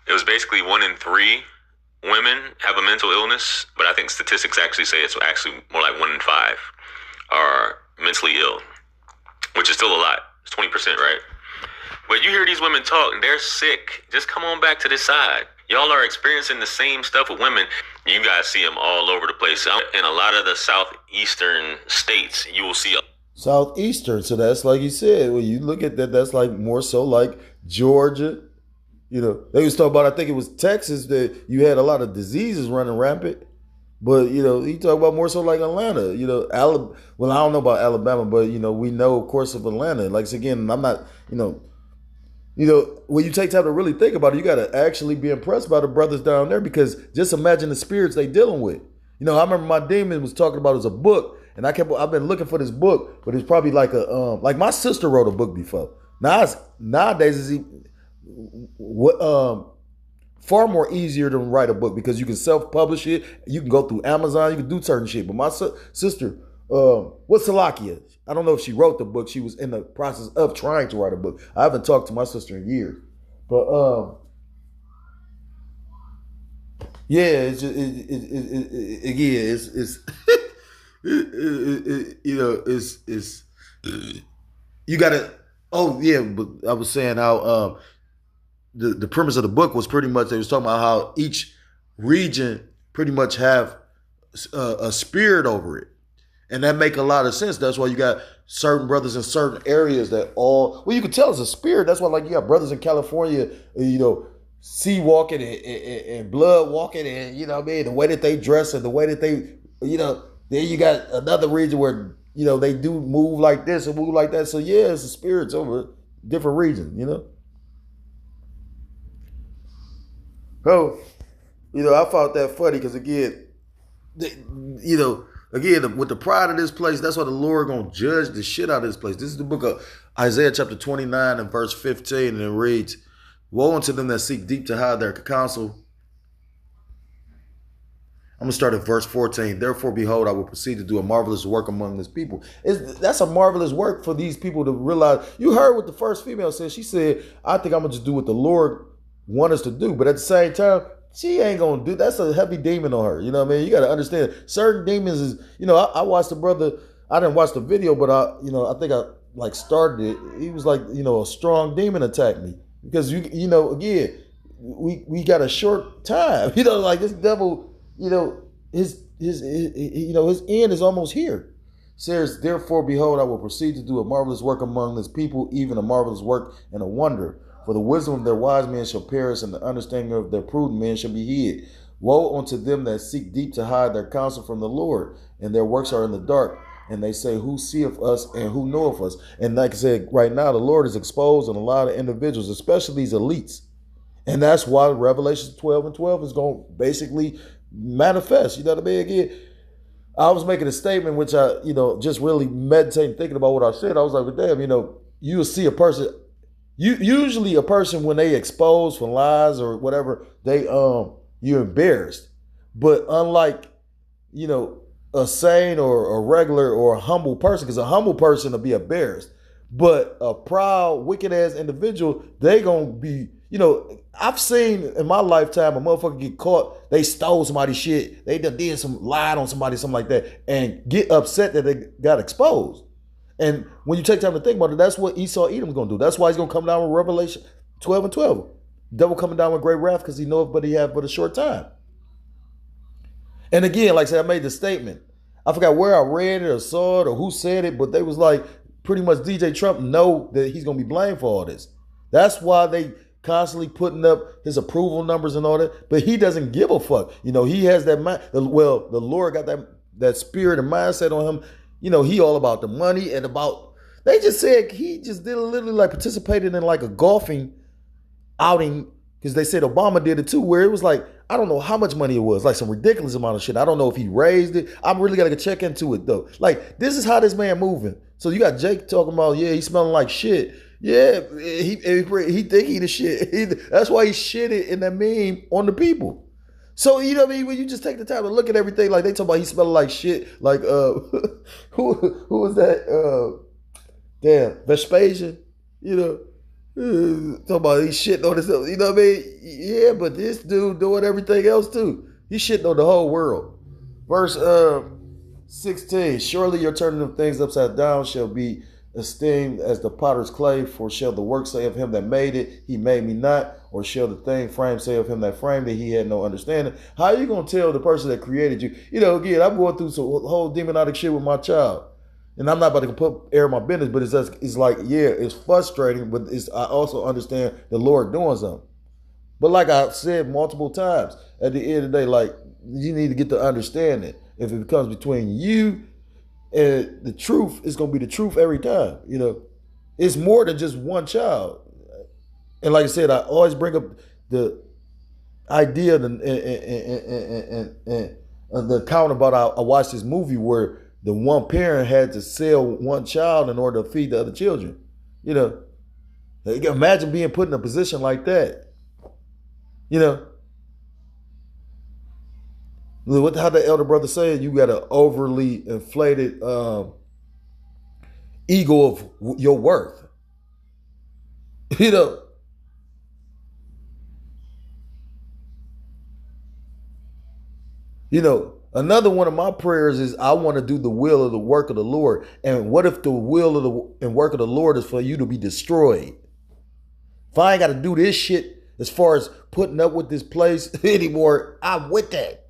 H: It was basically 1 in 3 women have a mental illness, but I think statistics actually say it's actually more like 1 in 5 are mentally ill, which is still a lot. It's 20%, right? But you hear these women talk, they're sick. Just come on back to this side. Y'all are experiencing the same stuff with women. You guys see them all over the place. In a lot of the southeastern states, you will see
A: Southeastern. So that's like you said, when you look at that, that's like more so like Georgia. You know, they was talking about, I think it was Texas, that you had a lot of diseases running rampant. But, you know, he talk about more so like Atlanta, you know, well, I don't know about Alabama, but, you know, we know, of course, of Atlanta. Like, again, I'm not, you know, when you take time to really think about it, you got to actually be impressed by the brothers down there, because just imagine the spirits they dealing with. You know, I remember my demon was talking about it as a book, and I've been looking for this book, but it's probably like like my sister wrote a book before. Nowadays, far more easier to write a book, because you can self-publish it. You can go through Amazon. You can do certain shit. But my sister, what's Salakia? I don't know if she wrote the book. She was in the process of trying to write a book. I haven't talked to my sister in years. But yeah, it's just, it's you know, it's you gotta. Oh yeah, but I was saying how the premise of the book was pretty much, they was talking about how each region pretty much have a spirit over it. And that make a lot of sense. That's why you got certain brothers in certain areas that you can tell it's a spirit. That's why, like, you got brothers in California, you know, sea walking and blood walking, and, you know what I mean, the way that they dress and the way that they, you know, then you got another region where, you know, they do move like this and move like that. So yeah, it's the spirits over different regions, you know. So, you know, I found that funny because, again, you know, with the pride of this place, that's why the Lord going to judge the shit out of this place. This is the book of Isaiah chapter 29 and verse 15, and it reads, "Woe unto them that seek deep to hide their counsel." I'm going to start at verse 14. "Therefore, behold, I will proceed to do a marvelous work among this people." That's a marvelous work for these people to realize. You heard what the first female said. She said, "I think I'm going to just do what the Lord want us to do." But at the same time, she ain't gonna do. That's a heavy demon on her. You know what I mean? You got to understand, certain demons is, you know, I watched the brother. I didn't watch the video, but I think I like started it. He was like, you know, a strong demon attacked me, because you know, again, we got a short time. You know, like this devil, you know, his end is almost here. Says, "Therefore, behold, I will proceed to do a marvelous work among this people, even a marvelous work and a wonder. For the wisdom of their wise men shall perish, and the understanding of their prudent men shall be hid. Woe unto them that seek deep to hide their counsel from the Lord, and their works are in the dark. And they say, who seeth us and who knoweth us?" And like I said, right now, the Lord is exposed in a lot of individuals, especially these elites. And that's why Revelation 12 and 12 is going to basically manifest. You know what I mean? Again, I was making a statement, which I, you know, just really meditating, thinking about what I said. I was like, well, damn, you know, you will see a person. Usually a person, when they expose for lies or whatever, you're embarrassed. But unlike, you know, a sane or a regular or a humble person, because a humble person will be embarrassed. But a proud, wicked ass individual, they gonna be, you know, I've seen in my lifetime a motherfucker get caught, they stole somebody's shit, they did some, lied on somebody, something like that, and get upset that they got exposed. And when you take time to think about it, that's what Esau Edom's going to do. That's why he's going to come down with Revelation 12 and 12. Devil coming down with great wrath, because he knoweth but he have but a short time. And again, like I said, I made the statement. I forgot where I read it or saw it or who said it, but they was like, pretty much DJ Trump know that he's going to be blamed for all this. That's why they constantly putting up his approval numbers and all that. But he doesn't give a fuck. You know, he has that mind. Well, the Lord got that spirit and mindset on him. You know, he all about the money and about, they just said he just did literally like participated in like a golfing outing, because they said Obama did it too, where it was like, I don't know how much money it was, like some ridiculous amount of shit. I don't know if he raised it. I'm really got to check into it though. Like, this is how this man moving. So you got Jake talking about, yeah, he's smelling like shit. Yeah, he think he the shit. That's why he shitted in that meme on the people. So, you know what I mean? When you just take the time to look at everything, like they talk about he smelling like shit. Like, who was that? Damn, Vespasian, you know, talking about he shitting on himself. You know what I mean? Yeah, but this dude doing everything else too. He shitting on the whole world. Verse 16, "Surely your turning of things upside down shall be esteemed as the potter's clay, for shall the work say of him that made it, he made me not, or shall the thing framed say of him that framed it, he had no understanding?" How are you going to tell the person that created you? You know, again, I'm going through some whole demonic shit with my child. and I'm not about to put air my business, but it's like, yeah, it's frustrating, but I also understand the Lord doing something. But like I said multiple times, at the end of the day, like, you need to get the understanding. If it becomes between you and the truth, it's gonna be the truth every time. It's more than just one child. And like I said, I always bring up the idea and the account about I watched this movie where the one parent had to sell one child in order to feed the other children. Imagine being put in a position like that. How the elder brother said, you got an overly inflated ego of your worth. Another one of my prayers is I want to do the will of the work of the Lord. And what if the will of and work of the Lord is for you to be destroyed? If I ain't got to do this shit as far as putting up with this place anymore, I'm with that.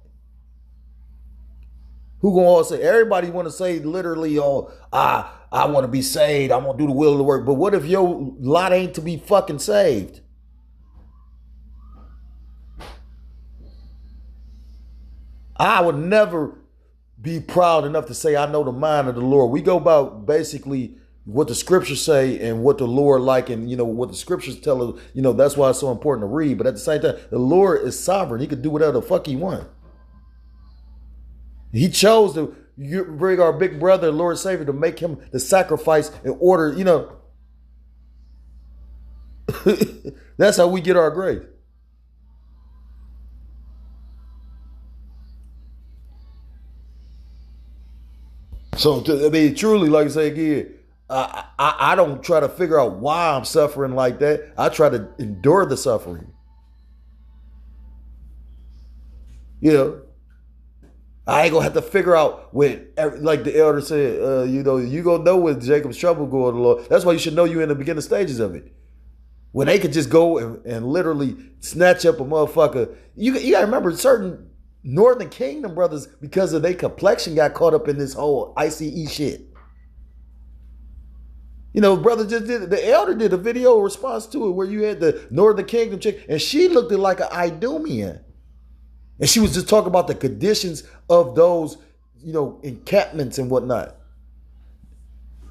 A: Who gonna all say? Everybody want to say literally, I want to be saved. I'm gonna do the will of the work. But what if your lot ain't to be fucking saved? I would never be proud enough to say I know the mind of the Lord. We go about basically what the scriptures say and what the Lord like, and what the scriptures tell us. That's why it's so important to read. But at the same time, the Lord is sovereign. He could do whatever the fuck he want. He chose to bring our big brother, Lord and Savior, to make him the sacrifice in order. That's how we get our grace. So, truly, like I say again, I don't try to figure out why I'm suffering like that. I try to endure the suffering. I ain't gonna have to figure out like the elder said, you gonna know when Jacob's trouble going along. That's why you should know you in the beginning stages of it. When they could just go and literally snatch up a motherfucker. You gotta remember certain Northern Kingdom brothers, because of their complexion, got caught up in this whole ICE shit. Brother the elder did a video response to it where you had the Northern Kingdom chick, and she looked like an Idumean. And she was just talking about the conditions of those, encampments and whatnot.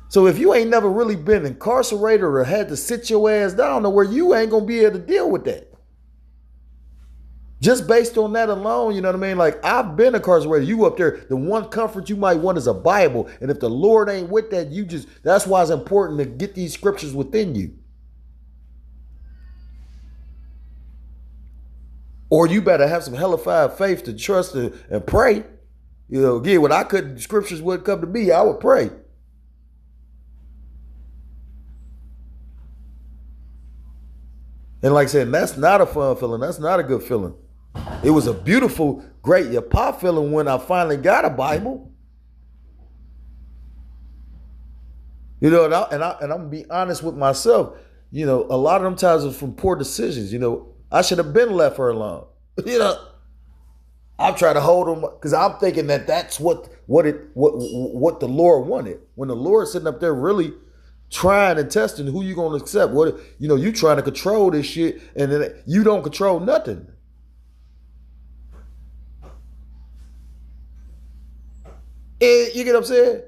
A: So if you ain't never really been incarcerated or had to sit your ass down nowhere, you ain't going to be able to deal with that. Just based on that alone, you know what I mean? Like, I've been incarcerated. You up there, the one comfort you might want is a Bible. And if the Lord ain't with that, that's why it's important to get these scriptures within you. Or you better have some hellified faith to trust and pray. Again, when scriptures wouldn't come to me, I would pray. And like I said, that's not a fun feeling. That's not a good feeling. It was a beautiful, great yapah feeling when I finally got a Bible. And I'm gonna be honest with myself. A lot of them times was from poor decisions. I should have been left her alone. I'm trying to hold them because I'm thinking that's what the Lord wanted. When the Lord's sitting up there really trying and testing who you gonna accept. You trying to control this shit, and then you don't control nothing. And you get what I'm saying?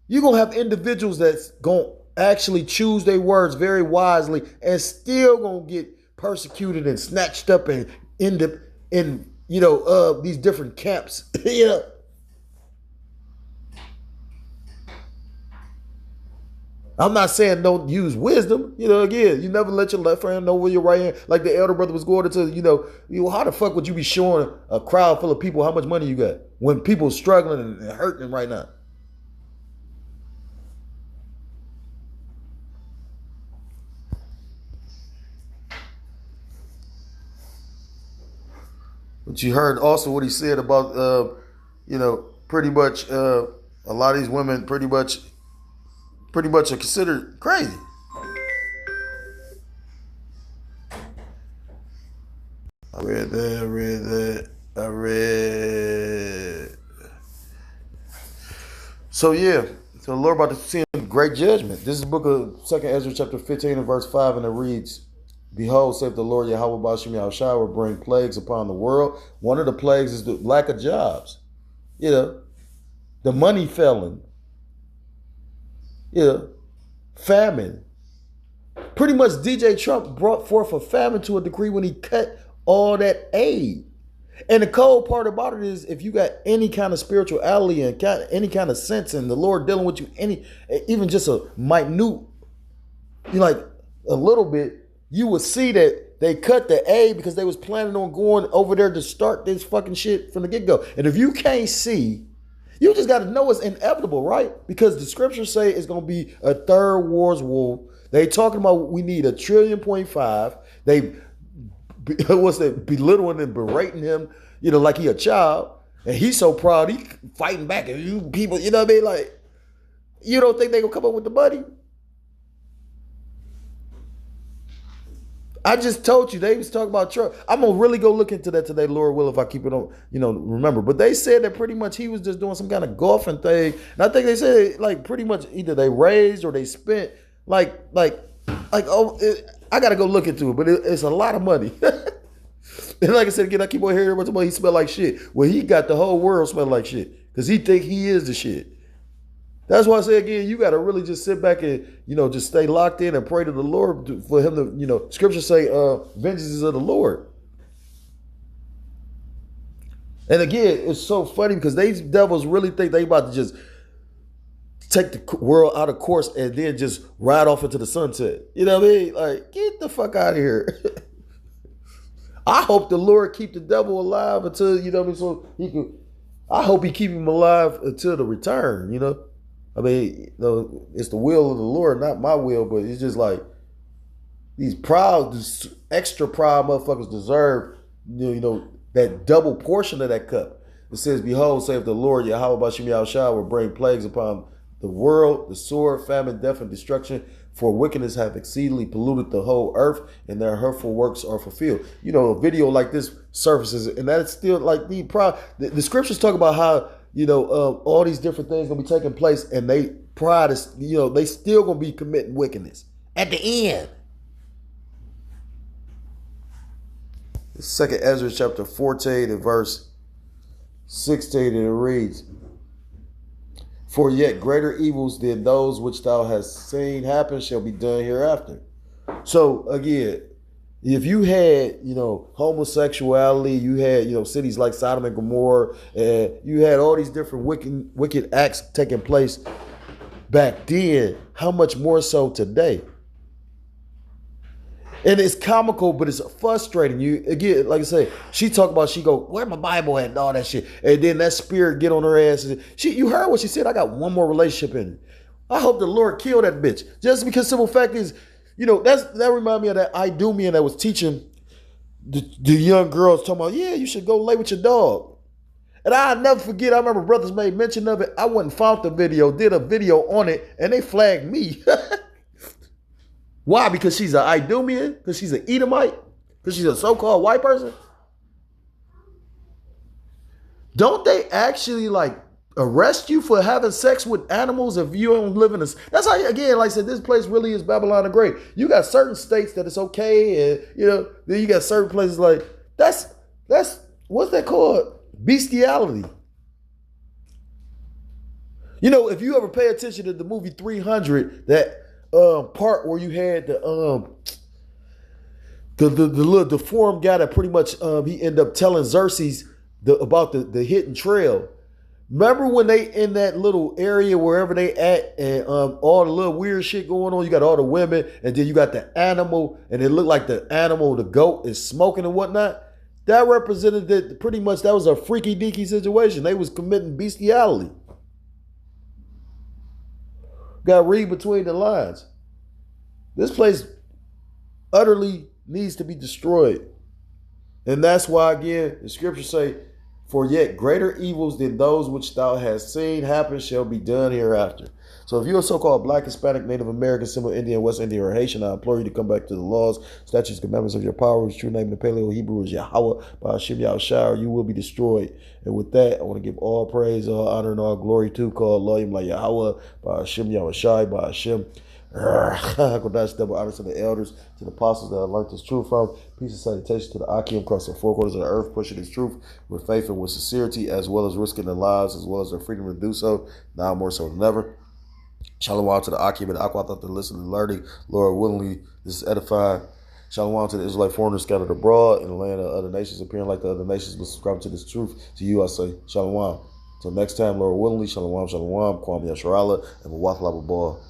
A: You're gonna have individuals that's gonna actually choose their words very wisely and still gonna get persecuted and snatched up and end up in these different camps. I'm not saying don't use wisdom. Again, you never let your left hand know where your right hand. Like the elder brother was going into, how the fuck would you be showing a crowd full of people how much money you got when people struggling and hurting right now? But you heard also what he said about, pretty much a lot of these women pretty much are considered crazy. I read. So yeah, So the Lord about to send great judgment. This is the book of 2nd Ezra chapter 15 and verse 5, and it reads, Behold, saith the Lord Yahweh Bashim Yahushua will bring plagues upon the world. One of the plagues is the lack of jobs. You know, the money felon. You know, famine. Pretty much DJ Trump brought forth a famine to a degree when he cut all that aid. And the cold part about it is, if you got any kind of spirituality and any kind of sense, and the Lord dealing with you, even just a minute, like a little bit, you would see that they cut the aid because they was planning on going over there to start this fucking shit from the get-go. And if you can't see, you just got to know it's inevitable, right? Because the scriptures say it's going to be a third war's war. They talking about we need $1.5 trillion. They belittling and berating him, you know, like he a child. And he's so proud, he fighting back at you people, you know what I mean? Like, you don't think they gonna come up with the money? I just told you, they was talking about Trump. I'm going to really go look into that today, Lord will, if I keep it on, you know, remember. But they said that pretty much he was just doing some kind of golfing thing. And I think they said, like, pretty much either they raised or they spent, I got to go look into it. But it's a lot of money. And like I said, again, I keep on hearing about he smell like shit. Well, he got the whole world smell like shit because he think he is the shit. That's why I say again, you got to really just sit back and, you know, just stay locked in and pray to the Lord for him to, you know, scriptures say vengeance is of the Lord. And again, it's so funny because these devils really think they about to just take the world out of course and then just ride off into the sunset. You know what I mean? Like, get the fuck out of here. I hope the Lord keep the devil alive until, you know what I mean, so he can, I hope he keep him alive until the return, you know? I mean, you know, it's the will of the Lord, not my will, but it's just like these extra proud motherfuckers deserve, you know, that double portion of that cup. It says, Behold, saith the Lord, Yahweh Bashim Yahushua will bring plagues upon the world, the sword, famine, death, and destruction, for wickedness hath exceedingly polluted the whole earth, and their hurtful works are fulfilled. You know, a video like this surfaces, and that's still like the scriptures talk about how, you know, all these different things gonna be taking place, and they pride is, you know, they still gonna be committing wickedness at the end. 2nd Ezra chapter 14 and verse 16, and it reads, For yet greater evils than those which thou hast seen happen shall be done hereafter. So again, if you had, you know, homosexuality, you had, you know, cities like Sodom and Gomorrah, and you had all these different wicked acts taking place back then, how much more so today? And it's comical, but it's frustrating. You again, like I say, she talk about, she go, where my Bible at and all that shit, and then that spirit get on her ass. You heard what she said. I got one more relationship in it. I hope the Lord kill that bitch. Just because simple fact is, you know, that remind me of that Idumean that was teaching the young girls, talking about, yeah, you should go lay with your dog. And I'll never forget, I remember brothers made mention of it. I went and found the video, did a video on it, and they flagged me. Why? Because she's an Idumean? Because she's an Edomite? Because she's a so-called white person? Don't they actually, like, arrest you for having sex with animals if you don't live in a... That's how, again, like I said, this place really is Babylon the Great. You got certain states that it's okay, and, you know, then you got certain places like... That's what's that called? Bestiality. You know, if you ever pay attention to the movie 300, that... part where you had the little deformed guy that pretty much he ended up telling Xerxes about the hidden trail. Remember when they in that little area wherever they at, and all the little weird shit going on? You got all the women, and then you got the animal, and it looked like the animal, the goat, is smoking and whatnot. That represented that pretty much that was a freaky deaky situation. They was committing bestiality. Got to read between the lines. This place utterly needs to be destroyed. And that's why, again, the scriptures say, For yet greater evils than those which thou hast seen happen shall be done hereafter. So if you're a so-called Black, Hispanic, Native American, Seminole Indian, West Indian, or Haitian, I implore you to come back to the laws, statutes, commandments of your power, whose true name in the Paleo Hebrew is Yahweh, by Hashem Yahushua, or you will be destroyed. And with that, I want to give all praise, all honor, and all glory to call Elohim like Yahweh, by Hashem Yahushua, by Hashem. Double honor to the elders, to the apostles that I learned this truth from. Peace and salutation to the Akim across the four corners of the earth, pushing this truth with faith and with sincerity, as well as risking their lives, as well as their freedom to do so, now more so than ever. Shalom to the Akim and Aqua, thought to listen and learning. Lord willingly, this is edifying. Shalom to the Israelite foreigners scattered abroad in the land of other nations, appearing like the other nations, but subscribing to this truth. To you I say, Shalom. Till next time, Lord willingly, Shalom, Shalom, Kwam Yasharala, and Mawathlababal.